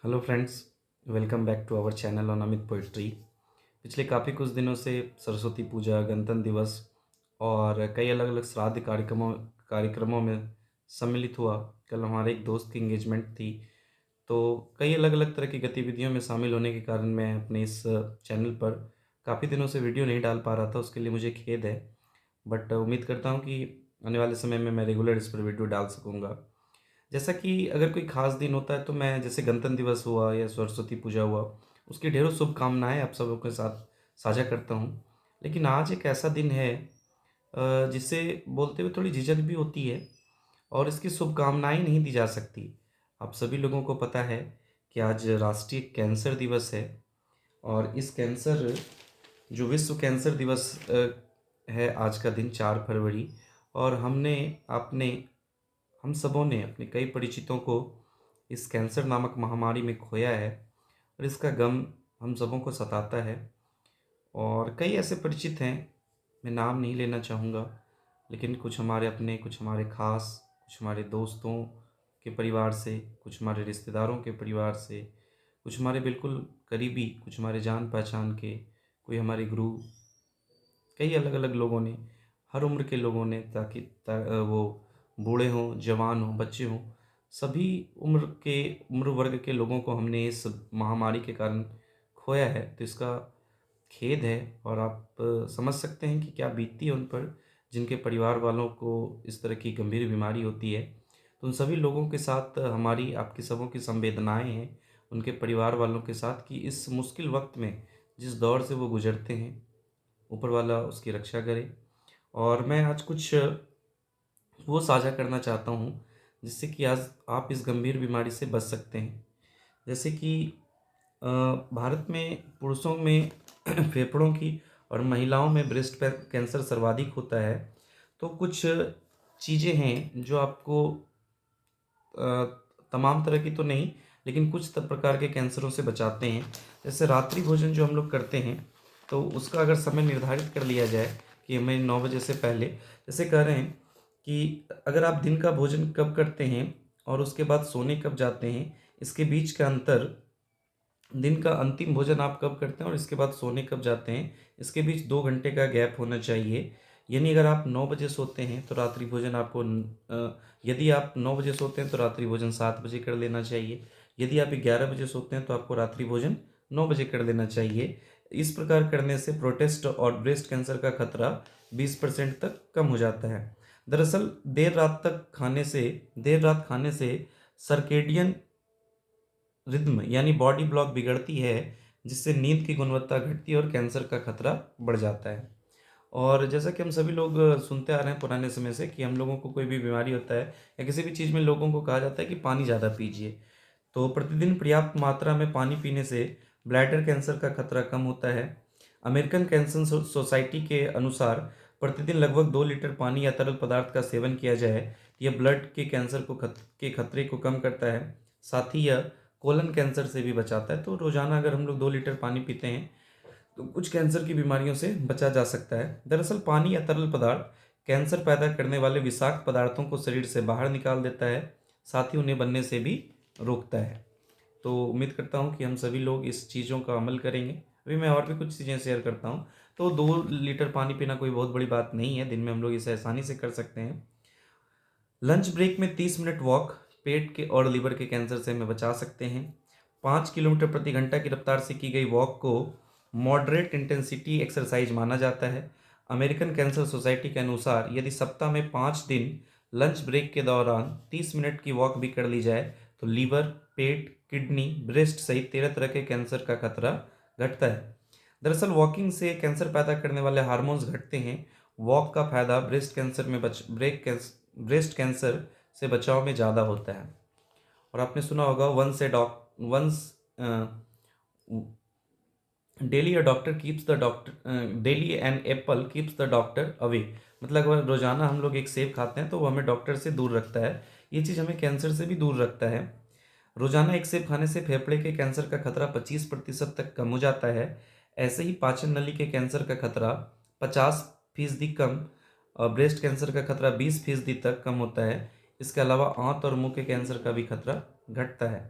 Hello friends, welcome back to our channel on Amit poetry. पिछले काफ़ी कुछ दिनों से सरस्वती पूजा, गणतंत्र दिवस और कई अलग अलग श्राद्ध कार्यक्रमों में सम्मिलित हुआ। कल हमारे एक दोस्त की एंगेजमेंट थी, तो कई अलग अलग तरह की गतिविधियों में शामिल होने के कारण मैं अपने इस चैनल पर काफ़ी दिनों से वीडियो नहीं डाल पा रहा था। उसके लिए मुझे खेद है, बट उम्मीद करता हूँ कि आने वाले समय में मैं रेगुलर इस पर वीडियो डाल सकूँगा। जैसा कि अगर कोई ख़ास दिन होता है तो मैं, जैसे गणतंत्र दिवस हुआ या सरस्वती पूजा हुआ, उसकी ढेरों शुभकामनाएँ आप सबों के साथ साझा करता हूँ। लेकिन आज एक ऐसा दिन है जिसे बोलते हुए थोड़ी झिझक भी होती है और इसकी शुभकामनाएँ नहीं दी जा सकती। आप सभी लोगों को पता है कि आज राष्ट्रीय कैंसर दिवस है और इस कैंसर जो विश्व कैंसर दिवस है आज का दिन 4 फरवरी। और हम सबों ने अपने कई परिचितों को इस कैंसर नामक महामारी में खोया है और इसका गम हम सबों को सताता है। और कई ऐसे परिचित हैं, मैं नाम नहीं लेना चाहूँगा, लेकिन कुछ हमारे अपने, कुछ हमारे ख़ास, कुछ हमारे दोस्तों के परिवार से, कुछ हमारे रिश्तेदारों के परिवार से, कुछ हमारे बिल्कुल करीबी, कुछ हमारे जान पहचान के, कोई हमारे गुरु, कई अलग अलग लोगों ने, हर उम्र के लोगों ने, वो बूढ़े हों, जवान हों, बच्चे हों, सभी उम्र वर्ग के लोगों को हमने इस महामारी के कारण खोया है। तो इसका खेद है और आप समझ सकते हैं कि क्या बीतती है उन पर, जिनके परिवार वालों को इस तरह की गंभीर बीमारी होती है। तो उन सभी लोगों के साथ हमारी, आपकी सबों की संवेदनाएं हैं, उनके परिवार वालों के साथ, कि इस मुश्किल वक्त में जिस दौर से वो गुजरते हैं, ऊपर वाला उसकी रक्षा करे। और मैं आज कुछ वो साझा करना चाहता हूँ जिससे कि आज आप इस गंभीर बीमारी से बच सकते हैं। जैसे कि भारत में पुरुषों में फेफड़ों की और महिलाओं में ब्रेस्ट कैंसर सर्वाधिक होता है। तो कुछ चीज़ें हैं जो आपको तमाम तरह की तो नहीं, लेकिन कुछ प्रकार के कैंसरों से बचाते हैं। जैसे रात्रि भोजन जो हम लोग करते हैं, तो उसका अगर समय निर्धारित कर लिया जाए कि हमें 9 बजे से पहले, जैसे कह रहे हैं कि अगर आप दिन का भोजन कब करते हैं और उसके बाद सोने कब जाते हैं, इसके बीच का अंतर, दिन का अंतिम भोजन आप कब करते हैं और इसके बाद सोने कब जाते हैं, इसके बीच 2 घंटे का गैप होना चाहिए। यानी अगर आप 9 बजे सोते हैं तो रात्रि भोजन यदि आप 9 बजे सोते हैं तो रात्रि भोजन 7 बजे कर लेना चाहिए। यदि आप 11 बजे सोते हैं तो आपको रात्रि भोजन 9 बजे कर लेना चाहिए। इस प्रकार करने से प्रोस्टेट और ब्रेस्ट कैंसर का खतरा 20% तक कम हो जाता है। दरअसल देर रात खाने से सर्केडियन रिद्म यानी बॉडी ब्लॉक बिगड़ती है, जिससे नींद की गुणवत्ता घटती है और कैंसर का खतरा बढ़ जाता है। और जैसा कि हम सभी लोग सुनते आ रहे हैं पुराने समय से, कि हम लोगों को कोई भी बीमारी होता है या किसी भी चीज़ में लोगों को कहा जाता है कि पानी ज़्यादा पीजिए। तो प्रतिदिन पर्याप्त मात्रा में पानी पीने से ब्लैडर कैंसर का खतरा कम होता है। अमेरिकन कैंसर सोसाइटी के अनुसार प्रतिदिन लगभग 2 लीटर पानी या तरल पदार्थ का सेवन किया जाए, यह ब्लड के कैंसर के खतरे को कम करता है। साथ ही यह कोलन कैंसर से भी बचाता है। तो रोजाना अगर हम लोग 2 लीटर पानी पीते हैं तो कुछ कैंसर की बीमारियों से बचा जा सकता है। दरअसल पानी या तरल पदार्थ कैंसर पैदा करने वाले विषाक्त पदार्थों को शरीर से बाहर निकाल देता है, साथ ही उन्हें बनने से भी रोकता है। तो उम्मीद करता हूँ कि हम सभी लोग इस चीज़ों का अमल करेंगे। अभी मैं और भी कुछ चीज़ें शेयर करता हूँ। तो 2 लीटर पानी पीना कोई बहुत बड़ी बात नहीं है, दिन में हम लोग इसे आसानी से कर सकते हैं। लंच ब्रेक में 30 मिनट वॉक पेट के और लीवर के कैंसर से हमें बचा सकते हैं। 5 किलोमीटर प्रति घंटा की रफ्तार से की गई वॉक को मॉडरेट इंटेंसिटी एक्सरसाइज माना जाता है। अमेरिकन कैंसर सोसाइटी के अनुसार यदि सप्ताह में 5 दिन लंच ब्रेक के दौरान 30 मिनट की वॉक भी कर ली जाए तो लीवर, पेट, किडनी, ब्रेस्ट सहित 13 तरह के कैंसर का खतरा घटता है। दरअसल वॉकिंग से कैंसर पैदा करने वाले हार्मोन्स घटते हैं। वॉक का फायदा ब्रेस्ट कैंसर से बचाव में ज़्यादा होता है। और आपने सुना होगा, once daily an apple keeps the doctor away. मतलब अगर रोजाना हम लोग एक सेब खाते हैं तो वो हमें डॉक्टर से दूर रखता है। ये चीज़ हमें कैंसर से भी दूर रखता है। रोजाना एक सेब खाने से फेफड़े के कैंसर का खतरा 25% तक कम हो जाता है। ऐसे ही पाचन नली के कैंसर का खतरा 50% कम और ब्रेस्ट कैंसर का खतरा 20% तक कम होता है। इसके अलावा आंत और मुंह के कैंसर का भी खतरा घटता है।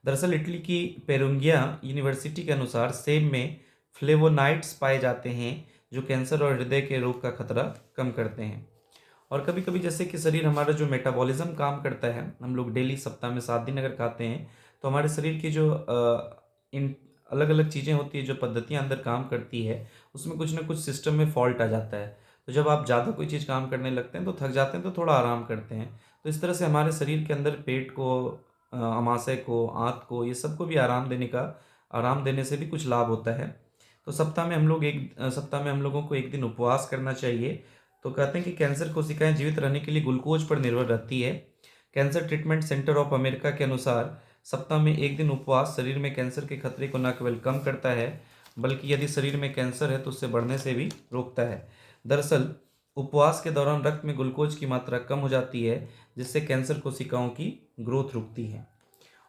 दरअसल इटली की पेरुंगिया यूनिवर्सिटी के अनुसार सेब में फ्लेवोनाइड्स पाए जाते हैं जो कैंसर और हृदय के रोग का खतरा कम करते हैं। और कभी कभी जैसे कि शरीर हमारा जो मेटाबॉलिज्म काम करता है, हम लोग डेली सप्ताह में 7 दिन अगर खाते हैं तो हमारे शरीर की जो इन अलग अलग चीज़ें होती है, जो पद्धतियाँ अंदर काम करती है, उसमें कुछ ना कुछ सिस्टम में फॉल्ट आ जाता है। तो जब आप ज़्यादा कोई चीज़ काम करने लगते हैं तो थक जाते हैं, तो थोड़ा आराम करते हैं। तो इस तरह से हमारे शरीर के अंदर पेट को, अमाशय को, आंत को, ये सबको भी आराम देने से भी कुछ लाभ होता है। तो सप्ताह में हम लोगों को 1 दिन उपवास करना चाहिए। तो कहते हैं कि कैंसर कोशिकाएं जीवित रहने के लिए ग्लूकोज पर निर्भर रहती है। Cancer treatment centre of America के अनुसार सप्ताह में 1 दिन उपवास शरीर में कैंसर के खतरे को न केवल कम करता है, बल्कि यदि शरीर में कैंसर है तो उससे बढ़ने से भी रोकता है। दरअसल उपवास के दौरान रक्त में ग्लूकोज की मात्रा कम हो जाती है, जिससे कैंसर कोशिकाओं की ग्रोथ रुकती है।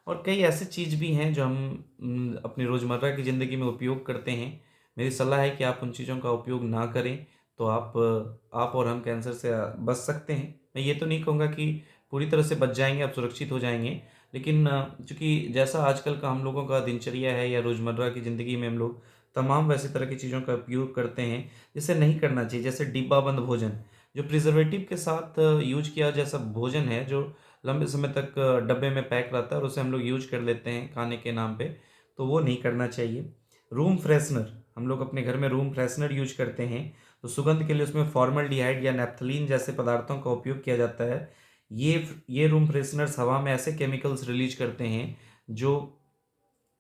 और कई ऐसी चीज़ भी हैं जो हम अपनी रोज़मर्रा की ज़िंदगी में उपयोग करते हैं। मेरी सलाह है कि आप उन चीज़ों का उपयोग ना करें, तो आप और हम कैंसर से बच सकते हैं। मैं ये तो नहीं कहूँगा कि पूरी तरह से बच जाएँगे, आप सुरक्षित हो जाएँगे, लेकिन चूँकि जैसा आजकल का हम लोगों का दिनचर्या है या रोज़मर्रा की ज़िंदगी में हम लोग तमाम वैसे तरह की चीज़ों का उपयोग करते हैं, जिसे नहीं करना चाहिए। जैसे डिब्बाबंद भोजन, जो प्रिज़र्वेटिव के साथ यूज़ किया जैसा भोजन है, जो लंबे समय तक डब्बे में पैक रहता है और उसे हम लोग यूज़ कर लेते हैं खाने के नाम पे, तो वो नहीं करना चाहिए। रूम फ्रेशनर, हम लोग अपने घर में रूम फ्रेशनर यूज़ करते हैं, तो सुगंध के लिए उसमें फॉर्मल्डिहाइड या नैप्थलीन जैसे पदार्थों का उपयोग किया जाता है। ये रूम फ्रेशनर्स हवा में ऐसे केमिकल्स रिलीज़ करते हैं, जो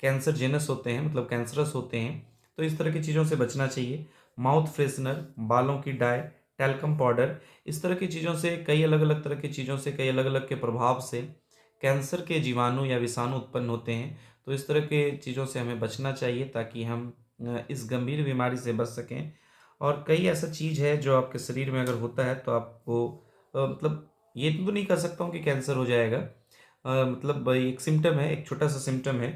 कैंसरजेनस होते हैं, मतलब कैंसरस होते हैं। तो इस तरह की चीज़ों से बचना चाहिए। माउथ फ्रेशनर, बालों की डाई, टैल्कम पाउडर, इस तरह की चीज़ों से, कई अलग-अलग तरह की चीज़ों से, कई अलग-अलग के प्रभाव से कैंसर के जीवाणु या विषाणु उत्पन्न होते हैं। तो इस तरह के चीज़ों से हमें बचना चाहिए ताकि हम इस गंभीर बीमारी से बच सकें। और कई ऐसा चीज़ है जो आपके शरीर में अगर होता है तो आपको मतलब ये तो नहीं कह सकता हूँ कि कैंसर हो जाएगा। मतलब एक सिम्पटम है, एक छोटा-सा सिम्पटम है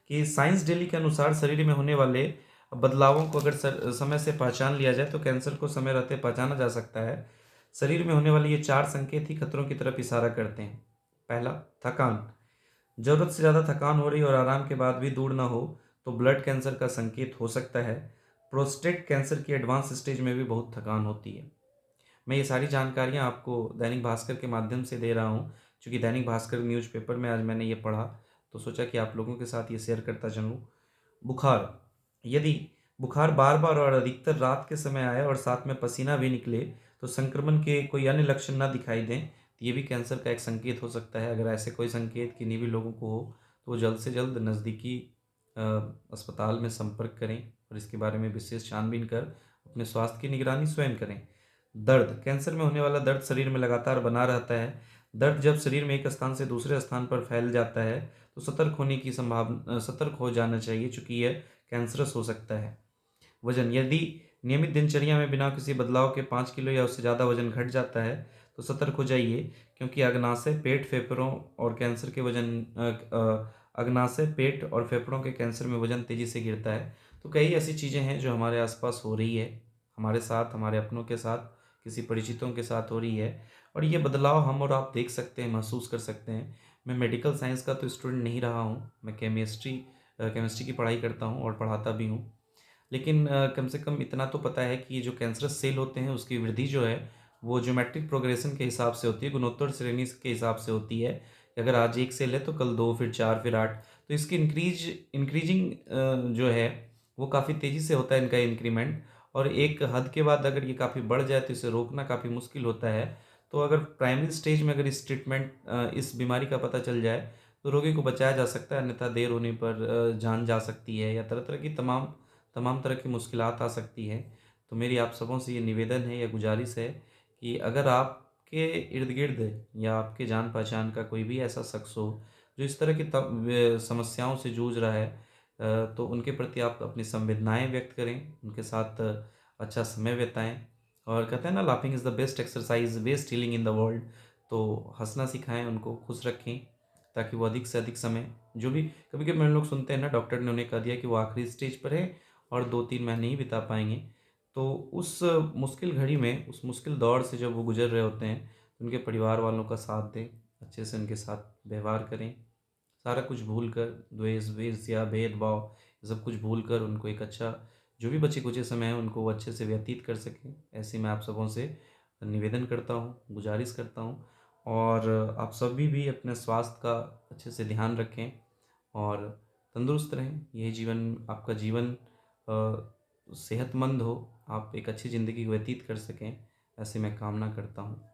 कि साइंस डेली के अनुसार शरीर में होने वाले बदलावों को अगर समय से पहचान लिया जाए तो कैंसर को समय रहते पहचाना जा सकता है। शरीर में होने वाले ये 4 संकेत ही खतरों की तरफ इशारा करते हैं। पहला, थकान। ज़रूरत से ज़्यादा थकान हो रही और आराम के बाद भी दूर ना हो तो ब्लड कैंसर का संकेत हो सकता है। प्रोस्टेट कैंसर की एडवांस स्टेज में भी बहुत थकान होती है। मैं ये सारी जानकारियाँ आपको दैनिक भास्कर के माध्यम से दे रहा हूँ, चूँकि दैनिक भास्कर न्यूज़पेपर में आज मैंने ये पढ़ा, तो सोचा कि आप लोगों के साथ ये शेयर करता चलूँ। बुखार, यदि बुखार बार-बार और अधिकतर रात के समय आए और साथ में पसीना भी निकले, तो संक्रमण के कोई अन्य लक्षण ना दिखाई दें, तो ये भी कैंसर का एक संकेत हो सकता है। अगर ऐसे कोई संकेत किन्हीं भी लोगों को हो, तो वो जल्द से जल्द नज़दीकी अ, अस्पताल में संपर्क करें और इसके बारे में विशेष छानबीन कर अपने स्वास्थ्य की निगरानी स्वयं करें। दर्द, कैंसर में होने वाला दर्द शरीर में लगातार बना रहता है। दर्द जब शरीर में एक स्थान से दूसरे स्थान पर फैल जाता है, तो सतर्क हो जाना चाहिए, चूँकि यह कैंसरस हो सकता है। वज़न, यदि नियमित दिनचर्या में बिना किसी बदलाव के 5 किलो या उससे ज़्यादा वज़न घट जाता है, तो सतर्क हो जाइए, क्योंकि अग्नाशय, पेट, फेफड़ों और कैंसर के अग्नाशय, पेट और फेफड़ों के कैंसर में वज़न तेज़ी से गिरता है। तो कई ऐसी चीज़ें हैं जो हमारे आस-पास हो रही है, हमारे साथ, हमारे अपनों के साथ, किसी परिचितों के साथ हो रही है, और ये बदलाव हम और आप देख सकते हैं, महसूस कर सकते हैं। मैं मेडिकल साइंस का तो स्टूडेंट नहीं रहा हूँ, मैं केमिस्ट्री की पढ़ाई करता हूँ और पढ़ाता भी हूँ। लेकिन कम से कम इतना तो पता है कि ये जो कैंसरस सेल होते हैं उसकी वृद्धि जो है वो ज्योमेट्रिक प्रोग्रेशन के हिसाब से होती है, गुणोत्तर श्रेणी के हिसाब से होती है। कि अगर आज 1 सेल है तो कल 2, फिर 4, फिर 8, तो इसकी इंक्रीजिंग जो है वो काफ़ी तेज़ी से होता है इनका इंक्रीमेंट, और एक हद के बाद अगर ये काफ़ी बढ़ जाए तो इसे रोकना काफ़ी मुश्किल होता है। तो अगर प्राइमरी स्टेज में अगर इस बीमारी का पता चल जाए तो रोगी को बचाया जा सकता है, अन्यथा देर होने पर जान जा सकती है या तरह-तरह की तमाम तमाम तरह की मुश्किलात आ सकती हैं। तो मेरी आप सबों से ये निवेदन है या गुज़ारिश है कि अगर आपके इर्द-गिर्द या आपके जान-पहचान का कोई भी ऐसा शख़्स हो, जो इस तरह की समस्याओं से जूझ रहा है, तो उनके प्रति आप अपनी संवेदनाएँ व्यक्त करें, उनके साथ अच्छा समय बिताएँ, और कहते हैं ना, laughing is the best exercise, best healing in the world. तो हँसना सिखाएँ, उनको खुश रखें, ताकि वो अधिक से अधिक समय, जो भी कभी-कभी हम लोग सुनते हैं ना, डॉक्टर ने उन्हें कह दिया कि वो आखिरी स्टेज पर है और 2-3 महीने ही बिता पाएँगे। तो उस मुश्किल घड़ी में, उस मुश्किल दौर से जब वो गुज़र रहे होते हैं, तो उनके परिवार वालों का साथ दें, अच्छे से उनके साथ व्यवहार करें, सारा कुछ भूल कर द्वेष, ईर्ष्या, भेदभाव ये सब कुछ भूल कर उनको एक अच्छा जो भी बचे-कुचे समय है उनको वो अच्छे से व्यतीत कर सकें। ऐसे मैं आप सबों से निवेदन करता हूँ, गुज़ारिश करता हूँ और आप सभी भी अपने स्वास्थ्य का अच्छे से ध्यान रखें और तंदुरुस्त रहें। यही जीवन आपका जीवन सेहतमंद हो, आप एक अच्छी ज़िंदगी व्यतीत कर सकें, ऐसी मैं कामना करता हूँ।